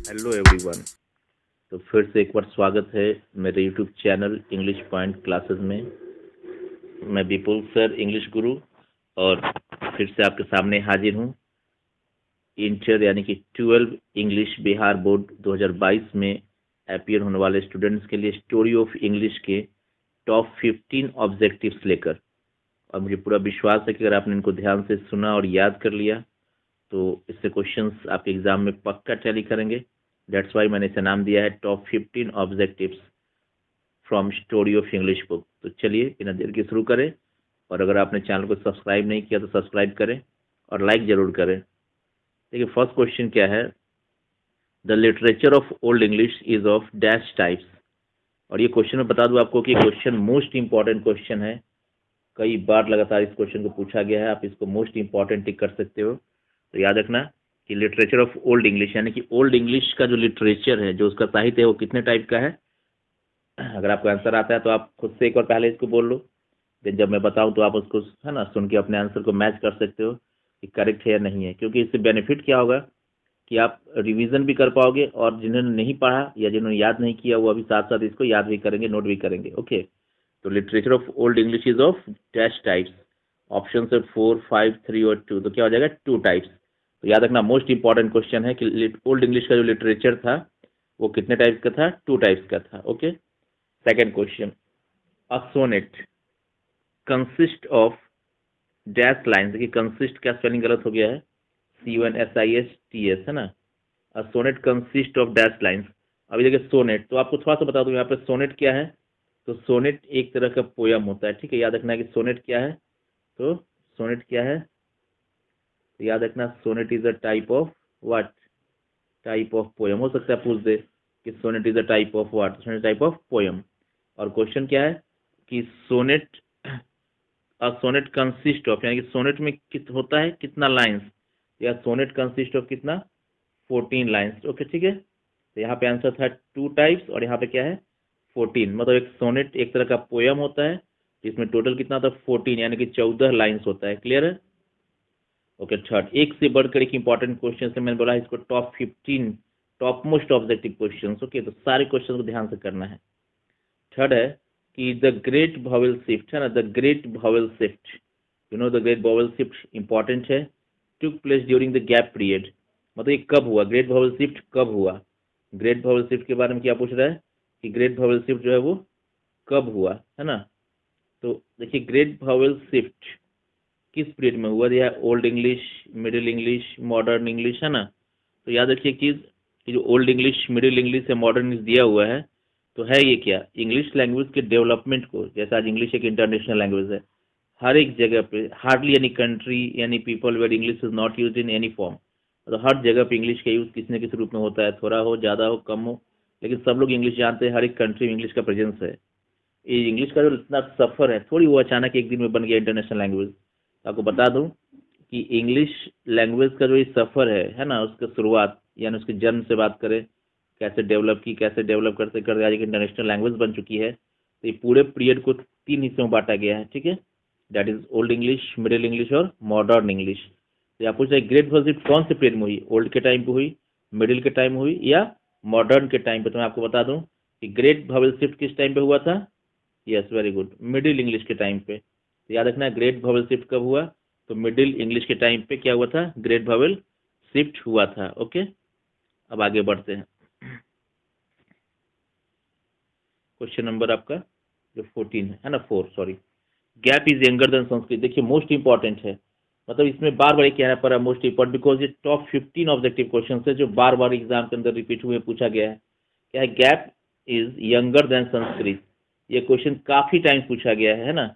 Hello everyone. तो फिर से एक बार स्वागत है मेरे YouTube channel English point classes में। मैं विपुल सर इंग्लिश गुरु और फिर से आपके सामने हाजिर हूँ। इंटर यानी कि 12 इंग्लिश बिहार बोर्ड 2022 में अपीयर होने वाले स्टूडेंट्स के लिए स्टोरी ऑफ इंग्लिश के टॉप 15 ऑब्जेक्टिव्स लेकर। और मुझे पूरा विश्वास है कि अगर आपने इनको ध्यान से सुना और याद कर लिया तो इससे क्वेश्चंस आपके एग्जाम में पक्का टैली करेंगे। दैट्स वाई मैंने इसे नाम दिया है top 15 objectives from story of English book. तो चलिए बिना देर के शुरू करें। और अगर आपने चैनल को सब्सक्राइब नहीं किया तो सब्सक्राइब करें और लाइक जरूर करें। देखिए फर्स्ट क्वेश्चन क्या है, the literature of old English is of dash types. और ये क्वेश्चन मैं बता दूं आपको कि क्वेश्चन मोस्ट इंपॉर्टेंट क्वेश्चन है। कई बार लगातार इस क्वेश्चन को पूछा गया है, आप इसको मोस्ट इंपॉर्टेंट टिक कर सकते हो। तो याद रखना कि लिटरेचर ऑफ ओल्ड इंग्लिश यानी कि ओल्ड इंग्लिश का जो लिटरेचर है, जो उसका साहित्य है, वो कितने टाइप का है। अगर आपको आंसर आता है तो आप खुद से एक बार पहले इसको बोल लो, फिर जब मैं बताऊं तो आप उसको है ना सुन के अपने आंसर को मैच कर सकते हो कि करेक्ट है या नहीं है। क्योंकि इससे बेनिफिट क्या होगा कि आप रिवीजन भी कर पाओगे और जिन्होंने नहीं पढ़ा या जिन्होंने याद नहीं किया वो अभी साथ साथ इसको याद भी करेंगे, नोट भी करेंगे। ओके, तो literature of old English is of dash types. Option है 4, 5, 3 और 2, तो क्या हो जाएगा 2 टाइप्स। तो याद रखना मोस्ट इंपॉर्टेंट क्वेश्चन है कि ओल्ड इंग्लिश का जो लिटरेचर था वो कितने टाइप्स का था, 2 टाइप्स का था। Okay, second question, a sonnet consist of dash line. देखिए कंसिस्ट का स्पेलिंग गलत हो गया है, CONSISTS है ना। A sonnet consist of dash lines. अभी देखिए सोनेट, तो आपको थोड़ा सा बता दूं यहाँ पे सोनेट क्या है। तो सोनेट एक तरह का पोयम होता है, ठीक है। याद रखना है कि सोनेट क्या है। तो सोनेट क्या है, तो याद रखना sonnet is a type of what, type of poem. हो सकता है पूछ दे कि sonnet is a type of what, sonnet type of poem. और क्वेश्चन क्या है कि sonnet, a sonnet consist of यानी कि सोनेट में होता है कितना लाइंस, या सोनेट कंसिस्ट ऑफ कितना 14 लाइंस। ओके ठीक है, तो यहाँ पे आंसर था 2 टाइप्स और यहाँ पे क्या है 14। मतलब एक सोनेट एक तरह का पोयम होता है जिसमें टोटल कितना था 14 यानी कि 14 लाइंस होता है। क्लियर है। ओके, थर्ड, एक से बढ़कर एक इंपॉर्टेंट क्वेश्चन है, मैंने बोला इसको top 15 top most objective question. Okay, तो सारे क्वेश्चन को ध्यान से करना है। थर्ड है कि द ग्रेट वॉवेल शिफ्ट है ना, the great vowel shift, you know the great vowel shift important है, took place during the gap period. मतलब ये कब हुआ, ग्रेट वॉवेल शिफ्ट कब हुआ। ग्रेट वॉवेल शिफ्ट के बारे में क्या पूछ रहा है कि ग्रेट वॉवेल शिफ्ट जो है वो कब हुआ, है ना। तो देखिए ग्रेट वॉवेल शिफ्ट किस पीरियड में हुआ, दिया है old English, middle English, modern English, है ना। तो याद रखिए कि जो ओल्ड इंग्लिश, मिडिल इंग्लिश या मॉडर्न इंग्लिश दिया हुआ है तो है ये क्या, इंग्लिश लैंग्वेज के डेवलपमेंट को। जैसे आज इंग्लिश एक इंटरनेशनल लैंग्वेज है, हर एक जगह पे hardly any country any people where English is not use in any form. तो हर जगह पे इंग्लिश का यूज किसी न किसी रूप में होता है, थोड़ा हो, ज़्यादा हो, कम हो, लेकिन सब लोग इंग्लिश जानते हैं। हर एक कंट्री में इंग्लिश का प्रेजेंस है। ये इंग्लिश का जो इतना सफ़र है, थोड़ी वो अचानक एक दिन में बन गया इंटरनेशनल लैंग्वेज। आपको बता दूं कि इंग्लिश लैंग्वेज का जो ये सफ़र है ना, उसका शुरुआत यानी उसके जन्म से बात करें, कैसे डेवलप की, कैसे डेवलप करते करते आज एक इंटरनेशनल लैंग्वेज बन चुकी है। तो ये पूरे पीरियड को 3 हिस्सों में बांटा गया है, ठीक है। That is old English, middle English और मॉडर्न इंग्लिश। तो आप पूछ रहे ग्रेट वर्शिप कौन से पीरियड में हुई, ओल्ड के टाइम पे हुई, मिडिल के टाइम में हुई या मॉडर्न के टाइम पे। तो मैं आपको बता दूं कि ग्रेट वॉवेल शिफ्ट किस टाइम पे हुआ था, yes very good, middle English के टाइम पे। तो याद रखना ग्रेट वॉवेल शिफ्ट कब हुआ, तो मिडिल इंग्लिश के टाइम पे क्या हुआ था, ग्रेट वॉवेल शिफ्ट हुआ था। ओके, अब आगे बढ़ते हैं। क्वेश्चन नंबर आपका जो 14 है ना, 4 sorry, gap is younger than Sanskrit. देखिए मोस्ट इंपॉर्टेंट है, मतलब इसमें बार बार कहना पड़ा मोस्ट इंपॉर्टेंट, बिकॉज ये टॉप 15 ऑब्जेक्टिव क्वेश्चन है जो बार बार एग्जाम के अंदर रिपीट हुए पूछा गया है। क्या है, gap is younger than Sanskrit. ये क्वेश्चन काफी टाइम पूछा गया है ना।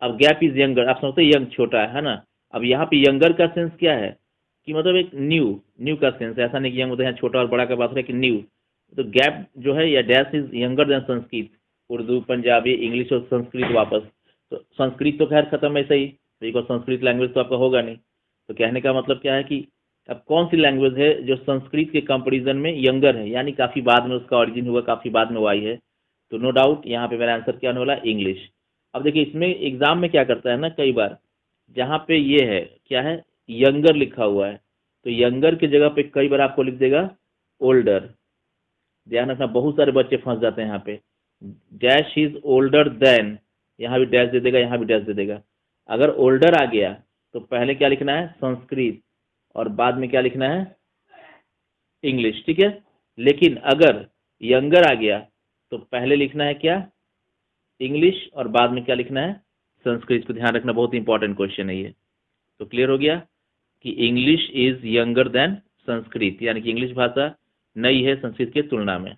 अब गैप इज यंगर, आप समझते हैं यंग छोटा है ना। अब यहाँ पे यंगर का सेंस क्या है कि मतलब एक न्यू, न्यू का सेंस है, ऐसा नहीं कि यंग होता है छोटा और बड़ा का बात है कि न्यू। तो गैप जो है या dash is younger than Sanskrit, Urdu, Punjabi, English और संस्कृत वापस। तो संस्कृत तो खैर खत्म ऐसे ही, बिकॉज संस्कृत लैंग्वेज तो आपका होगा नहीं। तो कहने का मतलब क्या है कि अब कौन सी लैंग्वेज है जो संस्कृत के कंपेरिजन में यंगर है, यानी काफ़ी बाद में उसका ऑरिजिन हुआ, काफ़ी बाद में वो आई है। तो नो डाउट यहाँ पे मेरा आंसर क्या होने वाला, इंग्लिश। अब देखिए इसमें एग्जाम में क्या करता है ना, कई बार जहाँ पे ये है क्या है यंगर लिखा हुआ है, तो यंगर की जगह पे कई बार आपको लिख देगा ओल्डर। ध्यान रखना, बहुत सारे बच्चे फंस जाते हैं यहाँ पे। डैश इज ओल्डर देन, यहाँ भी डैश दे देगा, यहाँ भी डैश दे देगा। अगर ओल्डर आ गया तो पहले क्या लिखना है, संस्कृत, और बाद में क्या लिखना है, इंग्लिश, ठीक है। लेकिन अगर यंगर आ गया तो पहले लिखना है क्या, इंग्लिश, और बाद में क्या लिखना है, संस्कृत। को ध्यान रखना, बहुत इंपॉर्टेंट क्वेश्चन है ये। तो क्लियर हो गया कि English is younger than Sanskrit, यानी कि इंग्लिश भाषा नई है संस्कृत के तुलना में।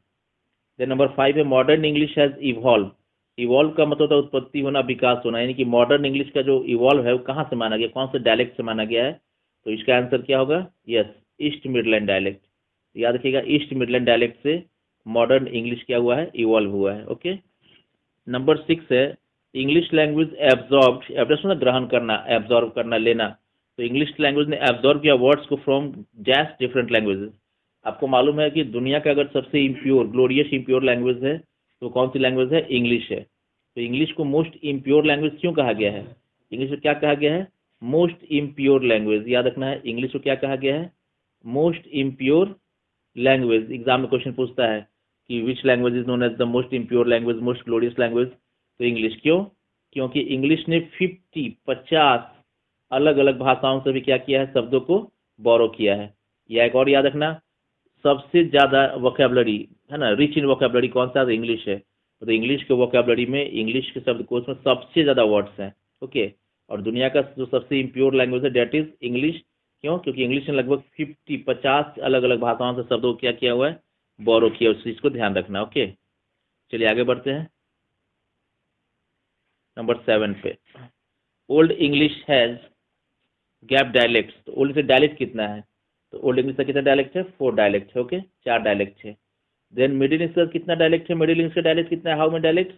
देन नंबर 5 है modern English has evolve. Evolve का मतलब होता है उत्पत्ति होना, विकास होना, यानी कि मॉडर्न इंग्लिश का जो इवॉल्व है वो कहाँ से माना गया, कौन से डायलेक्ट से माना गया है। तो इसका आंसर क्या होगा, यस, ईस्ट मिडलैंड डायलेक्ट। याद रखिएगा, ईस्ट मिडलैंड डायलेक्ट से मॉडर्न इंग्लिश क्या हुआ है, इवॉल्व हुआ है। ओके। नंबर 6 है इंग्लिश लैंग्वेज एब्जॉर्ब। एब्जॉर्ब ग्रहण करना, एब्जॉर्ब करना, लेना। तो इंग्लिश लैंग्वेज ने एब्जॉर्ब किया वर्ड्स को फ्रॉम जैस डिफरेंट लैंग्वेजेस। आपको मालूम है कि दुनिया का अगर सबसे इम्प्योर, ग्लोरियस इम्प्योर लैंग्वेज है तो कौन सी लैंग्वेज है, इंग्लिश है। तो इंग्लिश को मोस्ट इम्प्योर लैंग्वेज क्यों कहा गया है, इंग्लिश को क्या कहा गया है, मोस्ट इम्प्योर लैंग्वेज। याद रखना है, इंग्लिश को क्या कहा गया है, मोस्ट इम्प्योर लैंग्वेज। एग्जाम में क्वेश्चन पूछता है कि which language is known as the most impure language, most glorious language. तो इंग्लिश। क्यों, क्योंकि इंग्लिश ने 50 अलग अलग भाषाओं से भी क्या किया है, शब्दों को बोरो किया है। या एक और याद रखना, सबसे ज्यादा वोकेबलरी है ना, रिच इन वोकेबलरी कौन सा, तो इंग्लिश है। तो इंग्लिश के वोकेबलरी में, इंग्लिश के शब्दकोश में सबसे ज्यादा वर्ड्स हैं। ओके। और दुनिया का जो सबसे इम्प्योर लैंग्वेज है डेट इज इंग्लिश। क्यों, क्योंकि इंग्लिश ने लगभग 50 अलग अलग भाषाओं से शब्दों को क्या किया हुआ है, बोरो किया। उस चीज को ध्यान रखना। ओके, चलिए आगे बढ़ते हैं नंबर 7 पे। Old English has gap dialects. तो ओल्ड से डायलेक्ट कितना है, तो ओल्ड इंग्लिश का कितना डायलेक्ट है, 4 डायलेक्ट है। ओके, 4 डायलेक्ट है। देन मिडिल इंग्लिश का कितना डायलेक्ट है, मिडिल इंग्लिश का डायलेक्ट कितना है, हाउ मेनी डायलेक्ट,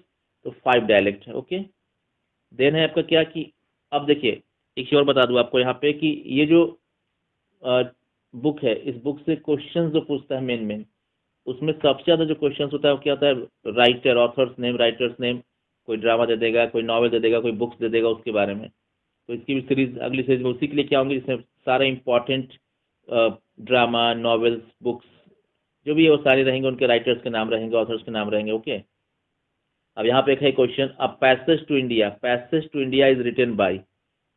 तो 5 डायलेक्ट है। ओके। देन है आपका क्या कि, अब देखिए एक चीज और बता दूं आपको यहाँ पे कि ये जो बुक है, इस बुक से क्वेश्चन जो पूछता है मेन उसमें सबसे ज्यादा जो क्वेश्चन होता है वो क्या होता है, writer, author's name, writers name. कोई ड्रामा दे देगा, कोई नॉवल दे देगा, कोई बुक्स दे देगा उसके बारे में। तो इसकी भी सीरीज अगली सीरीज में उसी के लिए क्या होंगे, जिसमें सारे इंपॉर्टेंट ड्रामा, नॉवेल्स, बुक्स जो भी है वो सारे रहेंगे, उनके राइटर्स के नाम रहेंगे, ऑथर्स के नाम रहेंगे। ओके। अब यहाँ पे एक है question, a passage to India, passage to India is written by.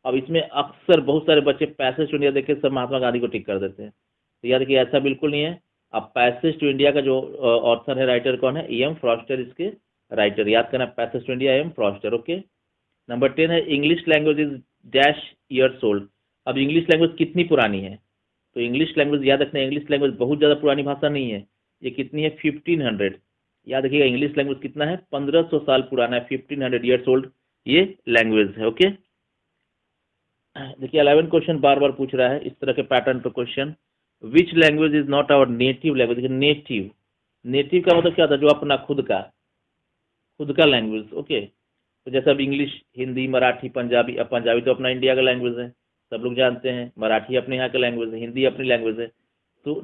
अब इसमें अक्सर बहुत सारे बच्चे पैसेज टू इंडिया देख के सब महात्मा गांधी को टिक कर देते हैं। तो याद रखिए ऐसा बिल्कुल नहीं है। अब पैसेज टू इंडिया का जो ऑथर है, राइटर कौन है, E.M. फ्रॉस्टर इसके राइटर। याद करना, passage to India, E.M. Froster. Okay. Number 10 है English language is dash years old. अब इंग्लिश लैंग्वेज कितनी पुरानी है, तो इंग्लिश लैंग्वेज याद रखना, इंग्लिश लैंग्वेज बहुत ज़्यादा पुरानी भाषा नहीं है। ये कितनी है, 1500। याद रखिएगा, इंग्लिश लैंग्वेज कितना है, 1500 साल पुराना है, 1500 ईयर्स ओल्ड ये लैंग्वेज है। ओके। देखिए 11 क्वेश्चन बार बार पूछ रहा है इस तरह के पैटर्न पर question. Which language is not our native language. देखिए नेटिव, नेटिव का मतलब क्या होता है, जो अपना खुद का लैंग्वेज। ओके। तो जैसे अब इंग्लिश, हिंदी, मराठी, पंजाबी। अब पंजाबी तो अपना इंडिया का लैंग्वेज है, सब लोग जानते हैं। मराठी अपने यहाँ का लैंग्वेज है, हिंदी अपनी लैंग्वेज है। तो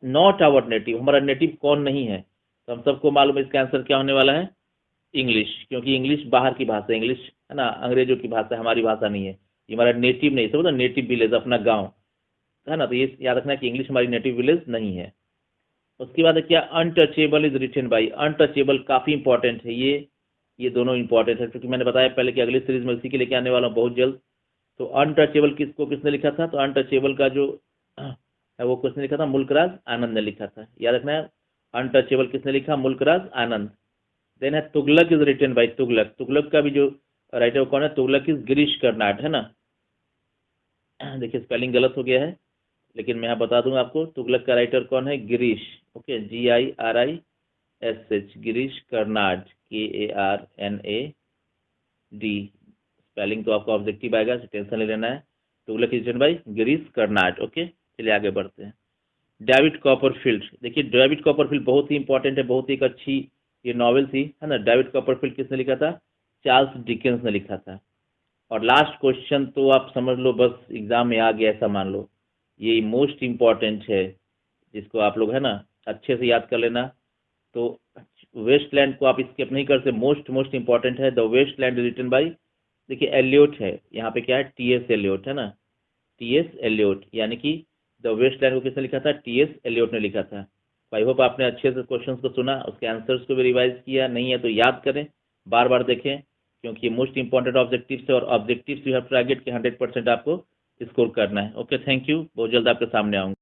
नॉट आवर नेटिव, हमारा नेटिव कौन नहीं है, तो हम सबको मालूम है इसका आंसर क्या होने वाला है, इंग्लिश। क्योंकि इंग्लिश बाहर की भाषा है, इंग्लिश है ना, अंग्रेजों की भाषा है, हमारी भाषा नहीं है। ये हमारा नेटिव नहीं, समझो, नेटिव विलेज, अपना गाँव है ना। तो ये याद रखना कि इंग्लिश हमारी नेटिव विलेज नहीं है। उसके बाद है क्या, untouchable is written by. Untouchable काफी इंपॉर्टेंट है ये दोनों इंपॉर्टेंट है, क्योंकि मैंने बताया पहले कि अगली सीरीज में इसी के लेके आने वाला हूँ बहुत जल्द। तो अनटचेबल किसने लिखा था, तो अनटचेबल का जो है वो किसने लिखा था, मुल्कराज आनंद ने लिखा था। याद रखना है, अनटचेबल किसने लिखा, मुल्कराज आनंद। देन है Tughlaq is written by. Tughlaq, Tughlaq का भी जो राइटर कौन है, तुगलक इज गिरीश कर्नाड, है ना। देखिए स्पेलिंग गलत हो गया है, लेकिन मैं यहाँ बता दूंगा आपको, तुगलक का राइटर कौन है, Girish. Okay, GIRISH, Girish Karnad, KARNAD। Spelling तो आपको ऑब्जेक्टिव आएगा, टेंशन नहीं लेना है। Tughlaq is written by Girish Karnad. Okay, चलिए आगे बढ़ते हैं। David Copperfield. देखिए डेविड कॉपरफील्ड बहुत ही इंपॉर्टेंट है, बहुत ही एक अच्छी ये नॉवेल थी, है ना। डेविड कॉपरफील्ड किसने लिखा था, चार्ल्स डिकेंस ने लिखा था। और लास्ट क्वेश्चन तो आप समझ लो, बस एग्जाम में आ गया ऐसा मान लो, ये मोस्ट इम्पॉर्टेंट है, जिसको आप लोग है ना अच्छे से याद कर लेना। तो वेस्टलैंड को आप स्किप नहीं कर सकते, मोस्ट इंपॉर्टेंट है। द वेस्टलैंड रिटन बाई, देखिए एलियोट है यहाँ पे, क्या है, TS एलियोट, है ना, TS एलियोट। यानी कि द वेस्टलैंड को किसने लिखा था, TS एलियोट ने लिखा था। आई होप आपने अच्छे से क्वेश्चंस को सुना, उसके आंसर्स को भी रिवाइज किया, नहीं है तो याद करें, बार बार देखें, क्योंकि मोस्ट इंपॉर्टेंट ऑब्जेक्टिव्स है और ऑब्जेक्टिव्स यू हैव टारगेट के 100% आपको स्कोर करना है। ओके, थैंक यू, बहुत जल्द आपके सामने आऊँगा।